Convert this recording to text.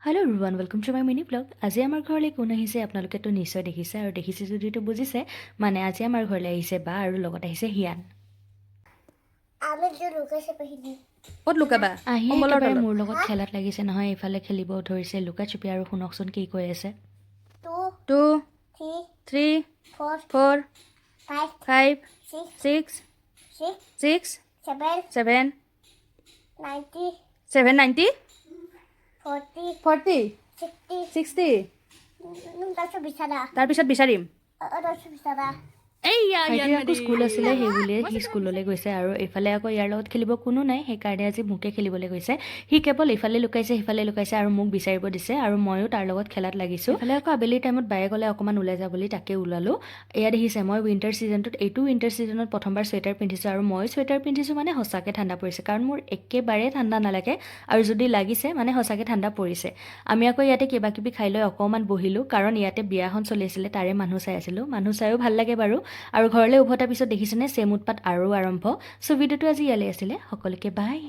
Hello' everyone welcome to my mini blog. আজি আমাৰ ঘৰলৈ কোন আহিছে আপোনালোকেতো নিশ্চয় দেখিছে আৰু দেখিছে যদিতো বুজিছে। মানে আজি আমাৰ ঘৰলৈ আহিছে বা আৰু লগত আহিছে হিয়ান। ক'ত লুকাবা আহি কম্বলৰ একেবাৰে তলত মোৰ লগত খেলাত লাগিছে নহয়। এইফালে খেলিব ধৰিছে লুকা চুপি আৰু শুনকচোন কি কৈ আছে। 2 3 4 5 6 6 7 790 40 60 তাৰপিছত বিচাৰিম ভাইটিৰ আকৌ স্কুল আছিলে সেই বুলিয়ে সি স্কুললৈ গৈছে আৰু এইফালে আকৌ ইয়াৰ লগত খেলিব কোনো নাই, সেইকাৰণে আজি মোকে খেলিবলৈ গৈছে। সি কেৱল ইফালে লুকাইছে সিফালে লুকাইছে আৰু মোক বিচাৰিব দিছে আৰু ময়ো তাৰ লগত খেলাত লাগিছোঁ। ইফালে আকৌ আবেলি টাইমত বায়ে গ'লে অকণমান ওলাই যা বুলি তাকে ওলালোঁ। এয়া দেখিছে মই উইণ্টাৰ ছিজনটোত এইটো উইণ্টাৰ ছিজনত প্ৰথমবাৰ চুৱেটাৰ পিন্ধিছোঁ আৰু মই চুৱেটাৰ পিন্ধিছোঁ মানে সঁচাকৈ ঠাণ্ডা পৰিছে, কাৰণ মোৰ একেবাৰে ঠাণ্ডা নালাগে আৰু যদি লাগিছে মানে সঁচাকৈ ঠাণ্ডা পৰিছে। আমি আকৌ ইয়াতে কিবা কিবি খাই লৈ অকণমান বহিলোঁ, কাৰণ ইয়াতে বিয়াখন চলি আছিলে তাৰে মানুহ চাই আছিলোঁ। মানুহ চায়ো ভাল লাগে বাৰু। আৰু ঘৰলৈ উভতাৰ পিছত দেখিছেনে চেম উৎপাত আৰু আৰম্ভ। চ' ভিডিঅ'টো আজি ইয়ালৈ আছিলে। সকলোকে বাই।